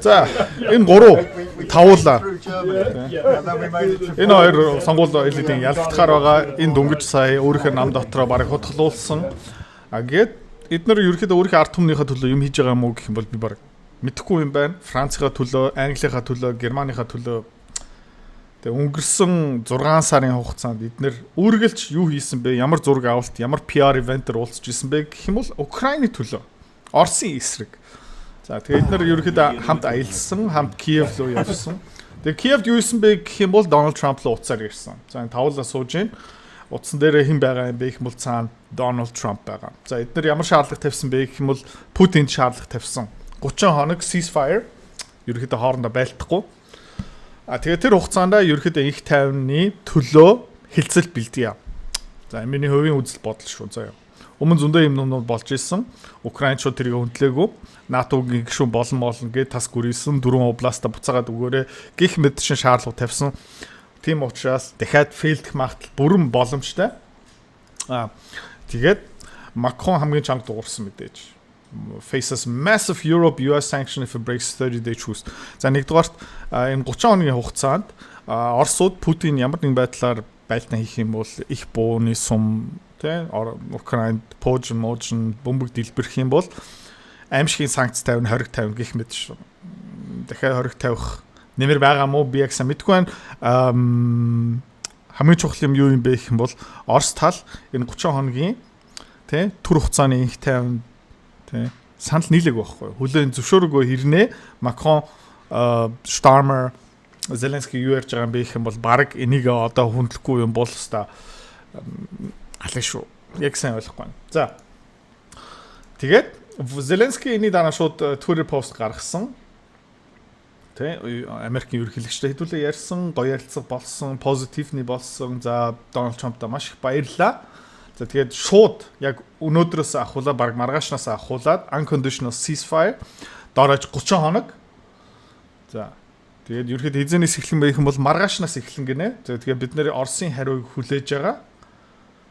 За энэ 3 тавуулаа. Энэ хоёр сонгуул элитийн ялгдахаар байгаа. Энэ дөнгөж сая өөрийнхөө нам дотроо бараг хутгалуулсан. Гэт эдгээр ерөөхдөө өөрийнхөө ард түмнийхээ төлөө юм хийж байгаа юм уу гэх юм бол би бараг мэдэхгүй юм байна. Францынхаа төлөө, Английнхаа төлөө, Германыхаа төлөө тэгээ өнгөрсөн 6 сарын хугацаанд эдгээр үргэлж юу хийсэн бэ? Ямар зураг авалт, ямар PR ивентээр уулзж исэн бэ гэх юм бол Украины төлөө, Оросын эсрэг. За тэгээд эдгээр ерөөхдөө хамт аялсан, хамт Киев руу явсан. Тэгээд Киевд юу исэн бэ гэх юм бол Дональд Трамп руу уцаар ирсэн. За энэ тавуулаа сууж ийн. Утсан дээр хэн байгаа юм бэ гэх юм бол цаана Дональд Трамп байгаа. За эдгээр ямар шаардлага тавьсан бэ гэх юм бол Путинд шаардлага тавьсан. 30 хоног ceasefire ерөөхдөө хоорондоо байлдахгүй. Тэгээд тэр хугацаанд ерөөхдөө их тайвны төлөө хилцэл бэлдээ. За миний хувийн үзэл бодол шүү заяа. Өмнө зөндөө юм нууд болж исэн. Украинчууд тэрийг хөндлөөгүй. НАТОгийн гишүүн болон гээд тас гүрийсэн 4 областа буцаагаад өгөөрэй гих мэдшин шаардлага тавьсан. Тийм учраас дахиад фейлдэх магадлал бүрэн боломжтой. Тэгээд Макрон хамгийн чанга дуурсан мэдээж. Faces massive Europe US sanction if it breaks 30-day truce. За нэгдүгээрт энэ 30 хоногийн хугацаанд Оросууд Путин ямар нэгэн байдлаар байлтан хийх юм бол их бууны сум тэ Украинд пожин бөмбөг дэлбэрэх юм бол аимшигын санкц тавина, хориг тавина гэх мэт шүү. Дахиад хориг тавих нэмэр байгаа мó би яг сайн мэдгүй байна. Хамгийн чухал юм юу юм бэ гэх юм бол Орос тал энэ 30 хоногийн тэ түр хугацааны их тавина тэ санал нийлээг байхгүй. Хүлээн зөвшөөрөгөө хэрнээ Макрон Starmer Зеленский юу ярьж байгаа юм бэ гэх юм бол баг энийг одоо хүндлэхгүй юм бол хэвээр аль шүү. Яг сайн ойлгохгүй байна. За. Тэгээд Зеленский энийг дараа шууд Twitter пост гаргасан. Тэ Америкийн ерөнхийлөгчтэй хэдүүлээ ярьсан, гоё ярилцах болсон, позитивний болсон. За Дональд Трампта маш их баярлаа. За тэгээд шууд яг өнөөдрөөс ахуулаад баг маргаашнаас ахуулаад unconditional ceasefire дараач 30 хоног. За тэгээд ерөнхийдөө хизэнээс эхлэн байх юм бол маргаашнаас эхлэн гинэ. Тэгээд бид нэр Оросын хариуг хүлээж байгаа.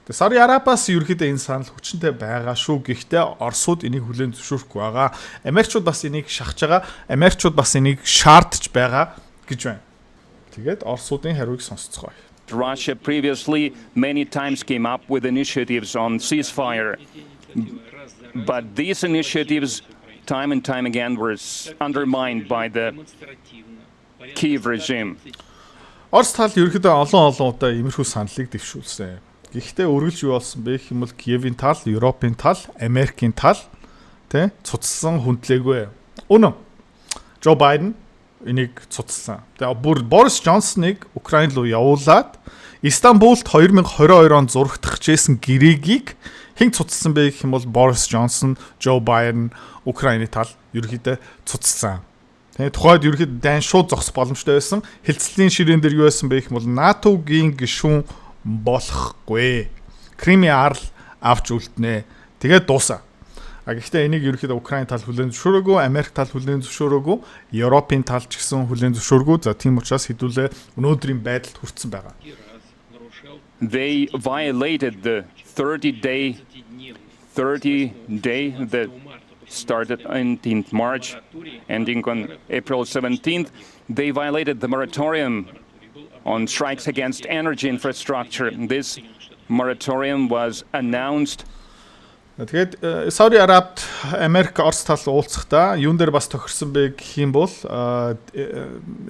Тэгээд Сауди Арабиас ерөнхийдөө энэ санал хүчинтэй байгаа шүү. Гэхдээ Оросууд энийг хүлээн зөвшөөрөхгүй байгаа. Америкчууд бас энийг шахаж байгаа. Америкчууд бас энийг шаардж байгаа гэж байна. Тэгээд Оросуудын хариуг сонсцгоо. Russia previously many times came up with initiatives on ceasefire, but these initiatives time and time again were undermined by the Kyiv regime. Орос тал ерөөхдөө олон удаа иймэрхүү саналыг дэвшүүлсэн. Гэхдээ үргэлж юу болсон бэ гэх юм бол Киевийн тал, Европын тал, Америкийн тал тэ цуцсан хүндлээгүй. Үнэн. Джо Байден энийг цуцсан. Тэгээ бүр Борис Джонсныг Украин руу явуулаад Истанбулд 2022 онд зурагдах гэсэн гэрэгийг хэн цуцсан бэ гэх юм бол Борис Джонсон, Джо Байден, Украины тал ерөөхдөө цуцсан. Тэгээ тухайд ерөөхдөө дайн шууд зогсох боломжтой байсан. Хилцлийн ширээн дээр юу байсан бэ гэх юм бол НАТОгийн гишүүн болохгүй. Кримийн арал авч үлднэ. Тэгээд дуусаа. Гэхдээ энийг ерөөхдөө Украин тал хүлээн зөвшөөрөөгүй, Америк тал хүлээн зөвшөөрөөгүй, Европын тал ч гэсэн хүлээн зөвшөөрөөгүй. За тийм учраас хэдүүлээ өнөөдрийн байдалд хүрсэн байгаа. They violated the 30-day that started on 18th March, ending on April 17th. They violated the moratorium on strikes against energy infrastructure. This moratorium was announced. Тэгээд Сауди Арабид Америк Орос тал уулзахдаа юун дээр бас тохирсон бэ гэх юм бол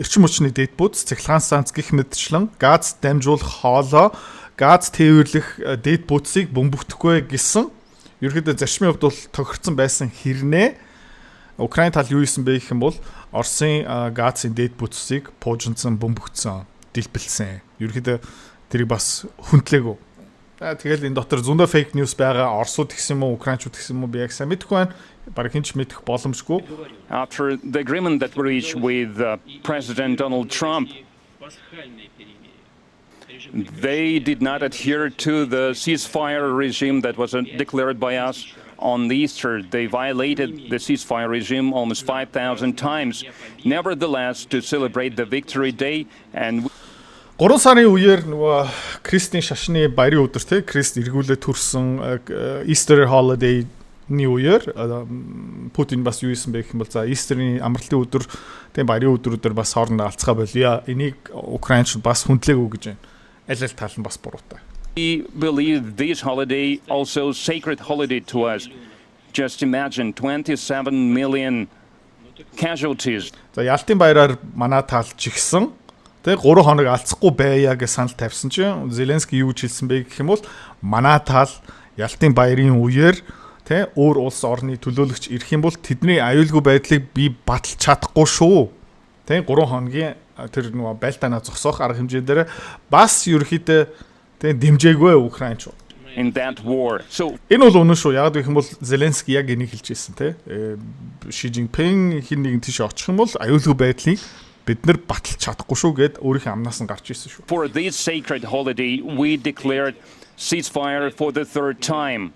эрчим хүчний дэд бүтц, цахилгаан станц гэх мэтчлэн газ дамжуулах хоолой, газ тээвэрлэх дэд бүтцийг бөмбөгдөхгүй гэсэн ерөөдөө зарчмын хувьд бол тохирсон байсан хэрнээ Украин тал юу хийсэн бэ гэх юм бол Оросын газын дэд бүтцийг пуужинсан, бөмбөгдсөн, дэлбэлсэн. Ерөөдөө тэрийг бас хүндлээгүй. Тэгэл энэ дотор зөндөө фейк ньюс байгаа. Оросууд гэсэн юм уу, Украинчууд гэсэн юм уу би яг сайн мэдэхгүй байна. Бараг хинч мэдэх боломжгүй. After the agreement that we reached with President Donald Trump, they did not adhere to the ceasefire regime that was declared by us on Easter. They violated the ceasefire regime almost 5,000 times. Nevertheless, to celebrate the Victory Day and 3 сарын үеэр нөгөө Кристийн шашны баярын өдөр те Крист эргүүлээ төрсөн Easter holiday үеэр Путин бас юу хийсэн бэ гэх юм бол за Истерийн амралтын өдөр тийм баярын өдрүүдээр бас хоорондоо алцгаа болъё. Энийг Украинч бас хүндлээгүү гэж байна. Аль тал нь бас буруутай. We believe this holiday also sacred holiday to us. Just imagine 27 million casualties. За Ялтын баяраар манай таалж игсэн. Тэг 3 хоног алцахгүй байя гэж санал тавьсан чинь Зеленский юу хэлсэн бэ гэх юм бол манай таал Ялтын баярын үеэр тэг өөр улс орны төлөөлөгч ирэх юм бол тэдний аюулгүй байдлыг би баталж чадахгүй шүү. Тэг 3 хоногийн тэр нөгөө байлтаанаа зогсоох арга хэмжээ дээр бас ерөөхдөө тэг дэмжээгүй Украинч. In that war. So энэ бол үнэн шүү. Яг гэх юм бол Зеленский яг энийг хэлж ирсэн тий. Ши Жинпин хин нэгэн тийш очих юм бол аюулгүй байдлыг бид нар баталж чадахгүй шүү гэд өөрийнхөө амнаас нь гарч ирсэн шүү. for this sacred holiday, we declared ceasefire for the third time.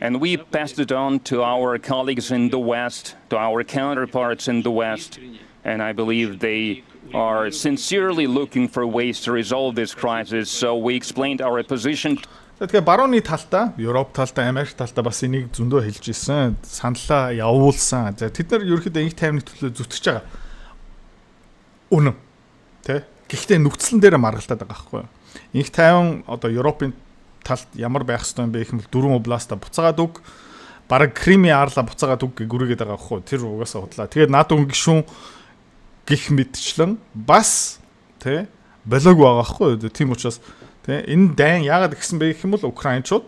And we passed it on to our colleagues in the West, to our counterparts in the West, and I believe they are sincerely looking for ways to resolve this crisis. So we explained our position. Тэгэхээр барууны талдаа, Европ талдаа, Америк талдаа бас энийг зөндөө хэлж ирсэн, саналаа явуулсан. За тэд нар ерөөхдөө инх тайвны төлөө зүтгэж байгаа. Үнэн. Тэ? Гэхдээ нөхцөлн дээр маргалдаад байгаа байхгүй юу? Инх тайван одоо Европын талд ямар байх ёстой юм бэ гэх юм бол 4 областа буцаагаад үг, бараг Кримийн аарлаа буцаагаад үг гүрийгээд байгаа байхгүй юу? Тэр угаасаа худлаа. Тэгээд НАТО гишүүн гих мэдчлэн бас тэ болоог байгаа байхгүй юу? Тийм учраас тэ энэ дайн яагаад гисэн бэ гэх юм бол Украинчууд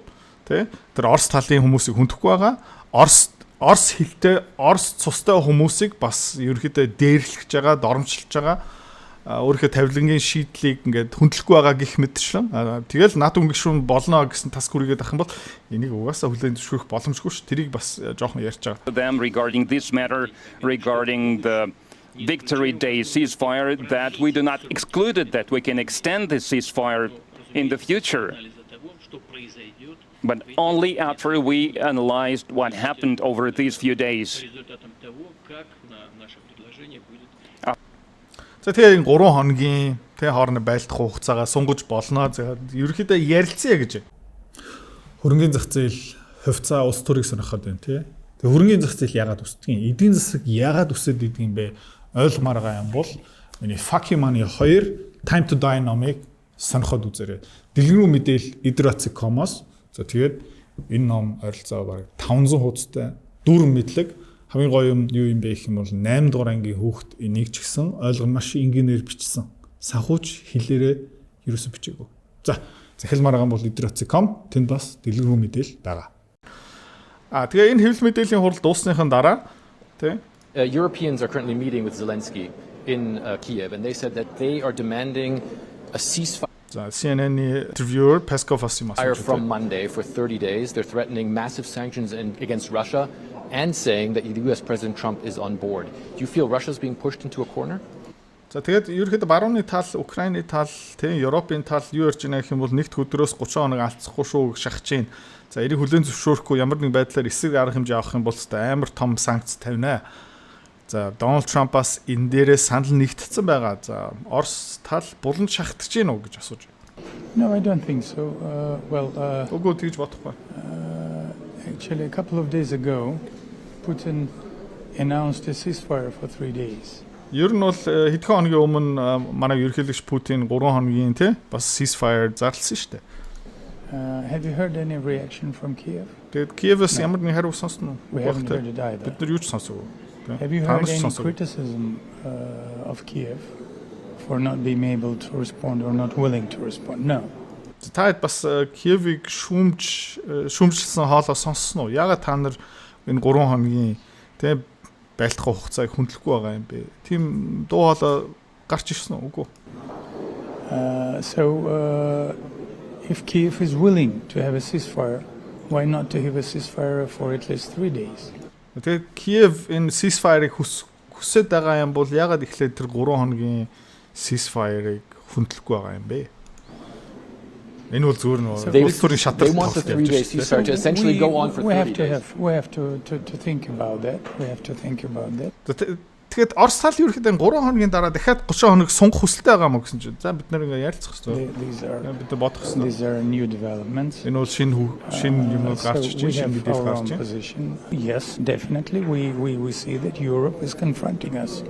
тэ тэр Орос талын хүмүүсийг хүндэхгүй байгаа. Орос хэлтэй, Орос цустай хүмүүсийг бас ерөөхдөө дээрлэж байгаа, доромжилж байгаа. Өөрийнхөө тавилангийн шийдлийг ингээд хүндлэхгүй байгаа гих мэдчлэн. Тэгэл НАТО гишүүн болно гэсэн тас хүргээд ах юм бол энийг угаасаа хүлээн зөвшөөрөх боломжгүй ш. Тэрийг бас жоохон ярьж байгаа. Them regarding this matter, regarding the Victory Day ceasefire, that we do not exclude it, that we can extend the ceasefire in the future, but only after we analyzed what happened over these few days. За тэгээ 3 хоногийн тэ хооронд байлдах хугацаагаа сунгаж болно. За ерөөхдөө ярилцъя гэж. Хөрөнгөний зах зээл хувьцаа улс төрийг сонирхоод байна тий. Тэгээ хөрөнгөний зах зээл яагаад өсдөг юм? Эдийн засаг яагаад өсөд идэг юм бэ? Ойлгомоор байгаа юм бол миний Fuck Money 2 Time to Dynamic сонирхоод үзээрэй. Дэлгэрэнгүй мэдээл Idrotsicom-оос за тэгээд энэ ном ойролцоо бараг 500 хуудастай дүүрэн мэдлэг хамгийн гоё юм юу юм бэ гэх юм бол 8 дугаар ангийн хүүхэд энийг ч гэсэн ойлгоно маш энгийнээр бичсэн. Санхүүч хэлээрээ ерөөсө бичээгүй. За захилмаар байгаа бол Idrotsicom тэнд бас дэлгэрэнгүй мэдээл байгаа. Тэгээ энэ хэвлэл мэдээллийн хурал дуусныхаа дараа тий Europeans are currently meeting with Zelensky in Kiev, and they said that they are demanding a ceasefire CNN interviewer Peskov from Monday for 30 days. They're threatening massive sanctions against Russia and saying that the US President Trump is on board. Do you feel Russia's being pushed into a corner? За тэгээд ерөөхдөө барууны тал, Украины тал, тийм Европын тал юу ярьж байна гэх юм бол нэгд өдрөөс 30 хоног алдсахгүй шүү шахаж чинь. За эрийг хүлээн зөвшөөрөхгүй ямар нэг байдлаар эсрэг арга хэмжээ авах юм бол амар том санкц тавина. За Дональд Трампаас энэ дээрээ санал нэгтцсэн байгаа. За Орос тал булан шахагдаж гин үү гэж асууж байна. No, I don't think so. Үгүй тэгж бодохгүй. Actually, a couple of days ago, Putin announced a ceasefire for 3 days. Ер нь бол хэдхэн хоногийн өмнө манай ерөнхийлөгч Путин 3 хоногийн тий бас ceasefire зарласан шүү дээ. Have you heard any reaction from Kiev? Тэгээд Киевээс ямар нэг хариу сонсон уу? We haven't heard it either. Бид нар юу ч сонсоогүй. Have you heard any criticism of Kiev for not being able to respond or not willing to respond? No. Та бас Киевийг шүүмжилсэн хоолоо сонссон уу? Яагаад та нар энэ 3 хоногийн тий байлдах хугацааг хүндлэхгүй байгаа юм бэ? Тийм дуу хоолой гарч ирсэн үү? Үгүй. If Kiev is willing to have a ceasefire, why not to have a ceasefire for at least 3 days? Тэгээд Киев энэ ceasefire-ыг хүсэж байгаа юм бол яагаад эхлээд тэр 3 хоногийн ceasefire-ыг хүндлэхгүй байгаа юм бэ? Энэ бол зүгээр нөө улс төрийн шатар. They want the 3-day ceasefire to essentially go on for 30 days. We have to think about that. We have to think about that. тэгээд Орос тал ерөөхдөө 3 хоногийн дараа дахиад 30 хоног сунгах хүсэлтэй байгаа мó гэсэн чинь. За бид нэр ингээ ярилцах хэрэгтэй. Бид бодох хэрэгтэй. These are new developments. Энэ бол шинэ юм гарч иж шинэ мэдээлэл гарч байна. Yes, definitely we see that Europe is confronting us.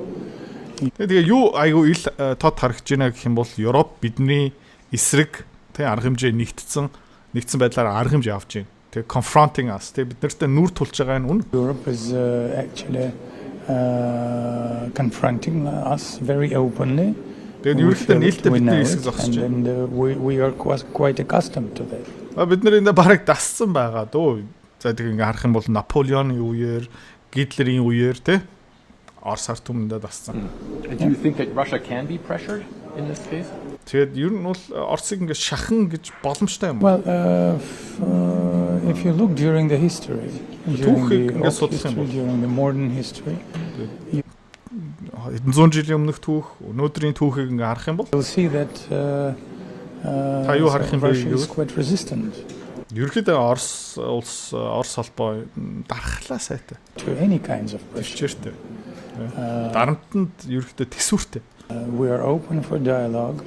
Тэгээ юу айгүй ил тод харагдж байна гэх юм бол Европ бидний эсрэг тэг арга хэмжээ нэгдсэн байдлаар арга хэмжээ авч байна. Тэгээ confronting us тэг бид нартай нүүр тулж байгаа нь үн. Europe is actually confronting us very openly. Тэгээд ерөнхийдөө нээлттэй бидний эсрэг зогсож байна. And we are quite accustomed to that. Бид нар энэ бараг дассан байгаа дөө. За тэг ингээ харах юм бол Наполеоны үеэр, Гитлерийн үеэр тэ Орос ард түмэндээ дассан. Do you think that Russia can be pressured in this case? Тэгээд ер нь бол Оросыг ингээ шахан гэж боломжтой юм. Well, if you look during the history, during the modern history, хэдэн зуун жилийн өмнөх түүх, өнөөдрийн түүхийг ингээ харах юм бол you'll see that Russia is quite resistant. Ерөнхийдөө Орос холбоо дархлаа сайтай. To any kinds of pressure. Дарамтанд ерөнхийдөө тэсвэртэй. We are open for dialogue.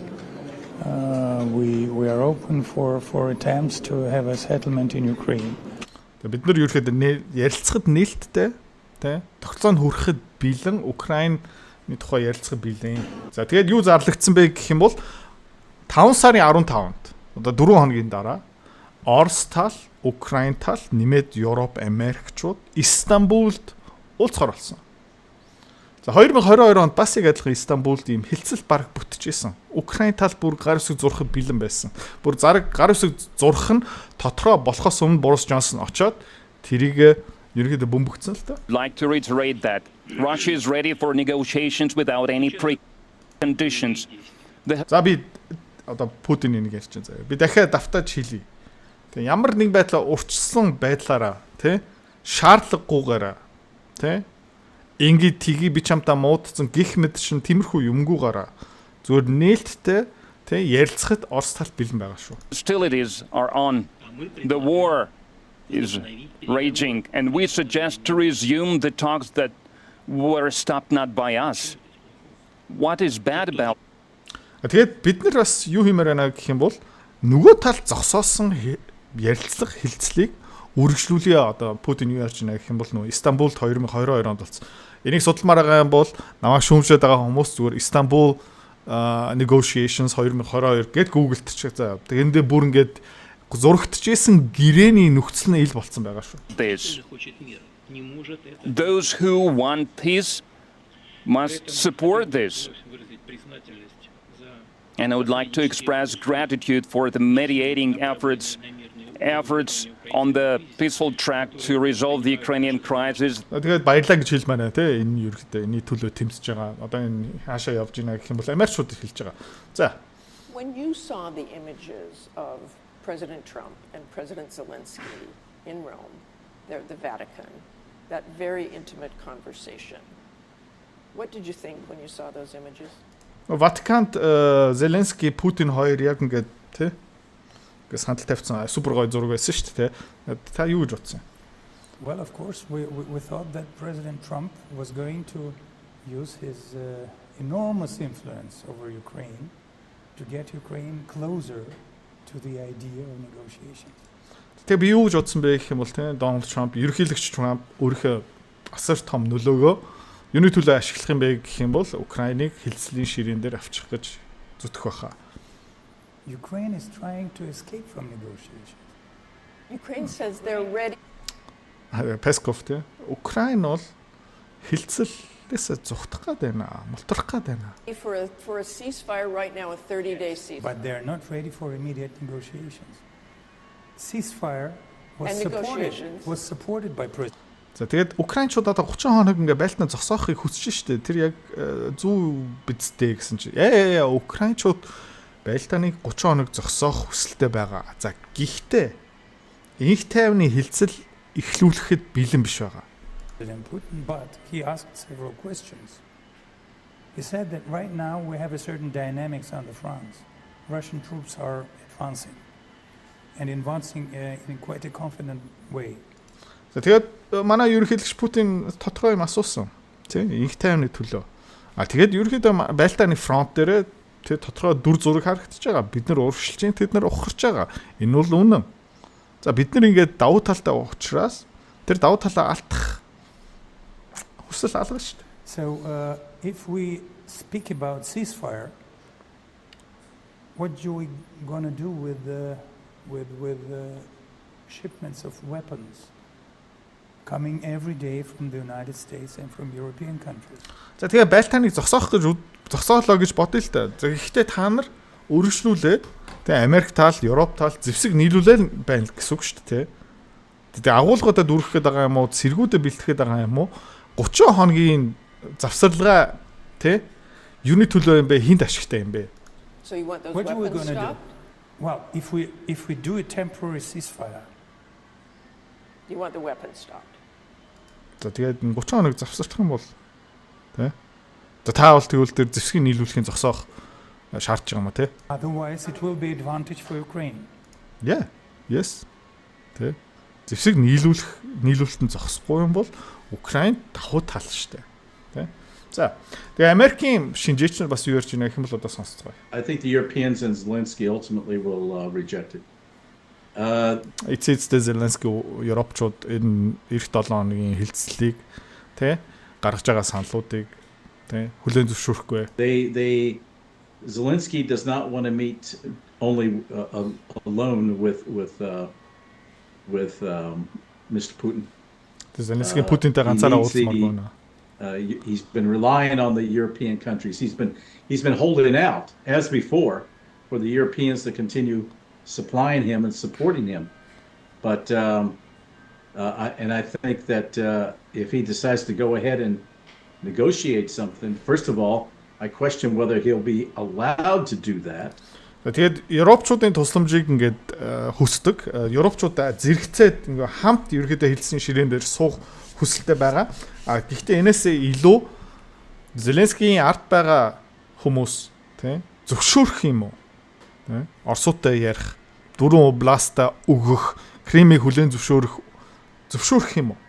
We are open for attempts to have a settlement in Ukraine. Бид нар ерөнхийдөө ярилцахад нээлттэй тий тогтолцоонд хүрэхэд бэлэн Украиний тухай ярилцахад бэлэн. За тэгээд юу зарлагдсан бэ гэх юм бол 5 сарын 15-нд одоо 4 хоногийн дараа Орос тал, Украин тал нэмээд Европ, Америкчууд Истанбулд уулзахаар болсон. За 2022 онд бас яг адилхан Истанбулд ийм хилцэл баг бүтчихсэн. Украин тал бүр гар үсэг зурхад бэлэн байсан. Бүр зараг гар үсэг зурх нь тотроо болохоос өмнө Борис Джонсон очоод тэрийг ерөнхийдөө бөмбөгцсөн л та. Like to reiterate that Russia is ready for negotiations without any preconditions. За би одоо Путин энийг ярьж байгаа. Би дахиад давтаж хэлье. Тэг ямар нэг байдлаар урьдчилсан байдлаараа тий шаардлагагүйгаараа тий ингээд тгий би чамтаа муудсан гих мэд шин тиймэрхүү юмгүйгаараа зүгээр нээлттэй тий ярилцахад Орос талд бэлэн байгаа шүү. Still it is are on. The war is raging and we suggest to resume the talks that were stopped not by us. What is bad about Тэгээд бид нар бас юу хиймээр байна гэх юм бол нөгөө тал зогсоосон ярилцлага хилцлийг үргэлжлүүлээ. Одоо Путин юу ярьж байна гэх юм бол нөгөө Истанбулд 2022 онд болсон. Энийг судалмаар байгаа юм бол намайг шүүмжлээд байгаа хүмүүс зүгээр Istanbul negotiations 2022 гэд гуглдчих. За тэгэндээ бүр ингээд зурагдчихсэн гэрээний нөхцөл нь ил болцсон байгаа шүү. Those who want peace must support this. And I would like to express gratitude for the mediating efforts on the peaceful track to resolve the Ukrainian crisis. Тэгээд баярлалаа гэж хэлмээр байна те энэ ерөөхдөө энэ төлөө тэмцэж байгаа. Одоо энэ хаашаа явж байна гэх юм бол Америкчууд хэлж байгаа. За. When you saw the images of President Trump and President Zelensky in Rome, the Vatican, that very intimate conversation, what did you think when you saw those images? Ватиканд Зеленский, Путин хоёр яг ингээд тий гэж хандлт тавьсан супер гой зураг байсан шүү дээ. Та юу гэж бодсон? Well, of course, we thought that President Trump was going to use his enormous influence over Ukraine to get Ukraine closer to the idea of negotiations. Тэгээ би юу гэж бодсон бэ гэх юм бол тий Дональд Трамп, ерөнхийлөгч Трамп өөрийнхөө асар том нөлөөгөө юуны төлөө ашиглах юм бэ гэх юм бол Украиныг хилцлийн ширээн дээр авчих гэж зүтгэх байхаа. Ukraine is trying to escape from negotiations. Ukraine says they're ready. Peskov тий Украин бол хилцэлээс зүхтах гээд байна, мултрах гээд байна. For a ceasefire right now, a 30-day ceasefire. But they're not ready for immediate negotiations. Ceasefire was supported by President. За тэгээд Украинчууд одоо 30 хоног ингээ байлтнаа зогсоохыг хүсэж штэ. Тэр яг зүү бидтэй гэсэн чи. Украинчууд байлтааныг 30 хоног зогсоох хүсэлтэй байгаа. За гэхдээ инх тайвны хилцэл эхлүүлэхэд бэлэн биш байгаа. But he asked several questions. He said that right now we have a certain dynamics on the front. Russian troops are advancing and advancing in quite a confident way. За тэгээд манай ерөнхийлөгч Путин тодорхой юм асуусан. Тэ инх тайвны төлөө. Тэгээд ерөнхийдөө байлдааны фронт дээр тэ тодорхой дүр зураг харагдаж байгаа. Бид нар урагшилж чинь тэд нар ухарч байгаа. Энэ бол үнэн. За бид нар ингээд давуу талтай учраас тэр давуу талаа алдах хүсэл алга шүү дээ. So if we speak about ceasefire, what are we going to do with shipments of weapons coming every day from the United States and from European countries? За тэгээ байлтааныг зогсоолоо гэж бодъё л да. Гэхдээ та нар өргөжлүүлээд тэгээ Америк тал, Европ тал зэвсэг нийлүүлэл байна гэсэн үг шүү дээ. Тэгээ агуулгуудад үргэх гээд байгаа юм уу, цэргүүдэд бэлтгэхэд байгаа юм уу? 30 хоногийн завсарлага тэ юуны төлөө юм бэ? Хинт ашигтай юм бэ? So you want those What are we weapons going to do? stopped? Well, if we do a temporary ceasefire, You want the weapons stopped? За тэгээд 30 хоног завсарлах юм бол тэ. За та бол тэгвэл тэр зэвсгийг нийлүүлэхийн зогсоох шаардж байгаа юм а тэ. otherwise it will be advantage for Ukraine. Yeah. Yes. Тэ. Зэвсэг нийлүүлэлтэн зогсохгүй юм бол Украин давуу тал шүү дээ. Тэ. За. Тэгээ Америкийн шинжээч нар бас юу ярьж байна гэх юм бол одоо сонсцгоо. I think the Europeans and Zelensky ultimately will reject it. Эцэст Зеленский Европчууд энэ эх 7 хоногийн хилцлийг тэ гаргаж байгаа саналуудыг тэ хүлээн зөвшөөрөхгүй. Zelensky does not want to meet only alone with Mr. Putin. Зеленский Путинтэй ганцаараа уулзмаар байна. He's been relying on the European countries. He's been holding out as before for the Europeans to continue supplying him and supporting him. But I think that if he decides to go ahead and negotiate something, first of all, I question whether he'll be allowed to do that. Тэгээд Европчуудын тусламжийг ингээд хүсдэг. Европчуудаа зэрэгцээд ингээ хамт ерөөдөө хэлсэн ширээн дээр суух хүсэлтэй байгаа. Гэхдээ энээсээ илүү Зеленскийн ард байгаа хүмүүс тийм зөвшөөрөх юм уу? Тийм Оростой ярих, 4 областа өгөх, Кремийг хүлээн зөвшөөрөх юм уу?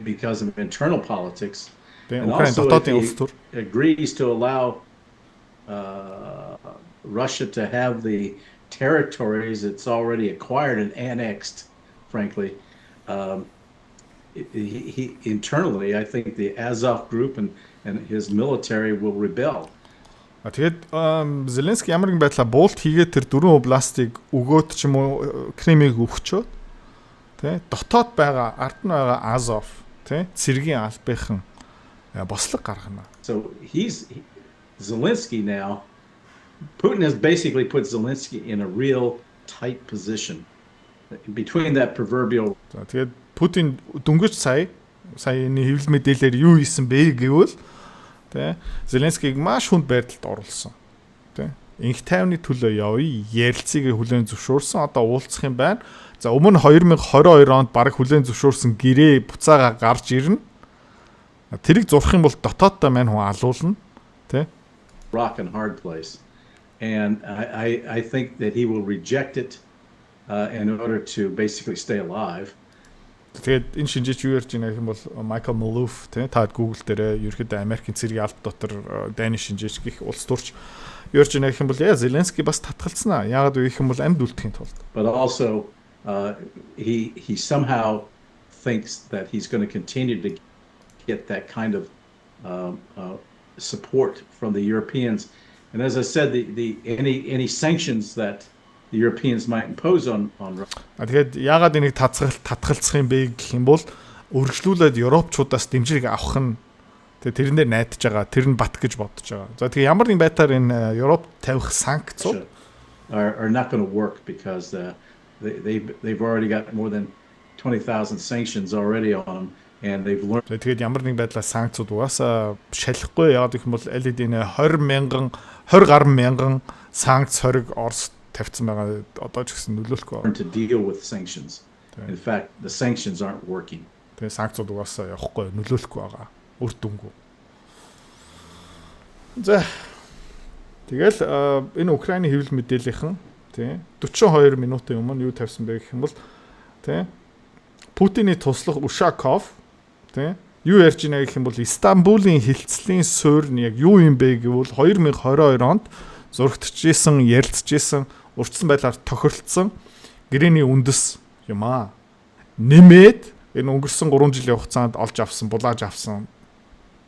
Because of internal politics. Тийм And Украин also дотоодын if улс төр he agrees to allow Russia to have the territories it's already acquired and annexed, frankly. He internally, I think the Azov group and his military will rebel. Тэгээд Зеленский ямар нэгэн байдлаар буулт хийгээд тэр 4 областыг өгөөд ч юм уу Кремийг өгчөө тий дотоод байгаа ард нь байгаа Азов тий цэргийн албахан бослог гаргана. So Zelensky now, Putin has basically put Zelensky in a real tight position between that proverbial. За тэгээд Путин дөнгөж саяны хэвлэл мэдээлэлээр юу хийсэн бэ гэвэл тий Зеленскийг маш хүнд байдалд оруулсан. Тий инх тайвны төлөө явъя, ярилцгийг хүлээн зөвшөөрсөн. Одоо уулзах юм байна. За өмнө 2022 онд баг хүлээн зөвшөөрсөн гэрээ буцаага гарч ирнэ. Тэрийг зурх юм бол дотооддоо мань хүн алуулна. Тий rock and hard place, and I think that he will reject it in order to basically stay alive. Тэгээд энэ шинжээч юу ярьж байна гэх юм бол Michael Maloof тий та Google дээр ерөөхдөө Америкийн цэргийн алба дотор дайны шинжээч гэх улс төрч юу ярьж байна гэх юм бол Зеленский бас татгалцсан аа. Яагаад вэ гэх юм бол амьд үлдэхийн тулд. But also he somehow thinks that he's going to continue to get that kind of support from the Europeans, and as I said, any sanctions that the Europeans might impose on Russia. Тэгээд яагаад энийг татгалцах юм бэ гэх юм бол өргөжлүүлээд Европчуудаас дэмжлэг авах нь тэрэн дээр найдаж байгаа, тэр нь бат гэж бодож байгаа. За тэгээд ямар нэгэн байдлаар энэ Европ тавих санкцууд are not going to work because they've already got more than 20,000 sanctions already on them. And they've learned. Тэгээд ямар нэгэн байдлаар санкцууд угаасаа шалахгүй яагаад гэх юм бол аль хэдийн 20 гаруй мянган санкц хориг Орос тавьсан байгаа одоо ч гэсэн нөлөөлөхгүй байна. To deal with sanctions. In fact, the sanctions aren't working. Тэгээд санкцууд угаасаа явахгүй нөлөөлөхгүй байгаа. Үр дүнгүй. За тэгэл энэ Украины хэвлэл мэдээллийнхэн тий 42 минутын өмнө юу тавьсан бэ гэх юм бол тий Путиний туслах Ушаков тий юу ярьж байна гэх юм бол Истанбулын хилцлийн суурь нь яг юу юм бэ гэвэл 2022 онд зурагдчихсэн, ярилцчихсэн, урьдчилан байдлаар тохиролцсон гэрээний үндэс юм аа. Нэмээд энэ өнгөрсөн 3 жилийн хугацаанд олж авсан, булааж авсан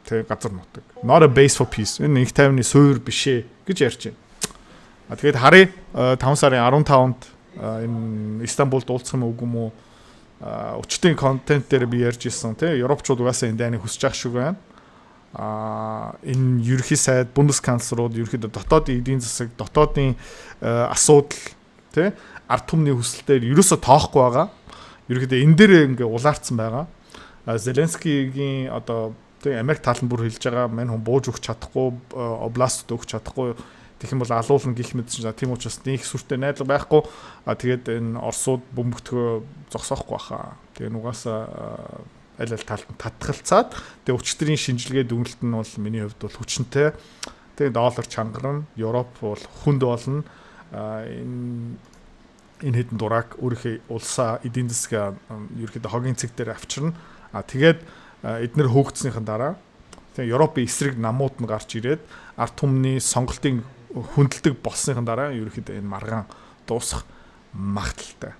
тэг газар нутаг. Not a base for peace. Энэ их тайвны суурь бишээ гэж ярьж байна. Тэгээд харъя 5 сарын 15-нд энэ Истанбулд уулзах юм уу үгүй юм уу? Өчтөн контент дээр би ярьж ирсэн тий Европчууд угаасаа энэ дайныг хүсэж ах шиг байна. Энэ ерөнхий сайд Бундесканцлерууд ерөнхийдөө дотоодын эдийн засаг, дотоодын асуудал тий ард түмний хүсэлтээр ерөөсө тоохгүй байгаа. Ерөнхийдөө энэ дээр ингээ улаарцсан байгаа. Зеленскигийн одоо тий Америк талын бүр хэлж байгаа мань хүн бууж өгч чадахгүй, областд өгч чадахгүй тэгэх юм бол алуулна гэх мэт чинь тийм учраас нэг сүртэй найдлага байхгүй. Тэгээд энэ Оросууд бөмбөгтгөө зогсоохгүй баха. Тэгээ нугасаа аль талд нь татгалцаад тэгээ өчтөрийн шинжилгээ дүгнэлт нь бол миний хувьд бол хүчнтэй. Тэгээ доллар чангарна, Европ бол хүнд болно. Энэ хэдэн дураг өөрийнхөө улсаа эдийн засаг ерөөхдөө хогийн цэг дээр авчирна. Тэгээд эднэр хөөгдснийхэн дараа тэгээ Европын эсрэг намууд нь гарч ирээд ард түмний сонголтын хүндэлдэг болсныхан дараа ерөөхдөө энэ маргаан дуусах магадaltaй.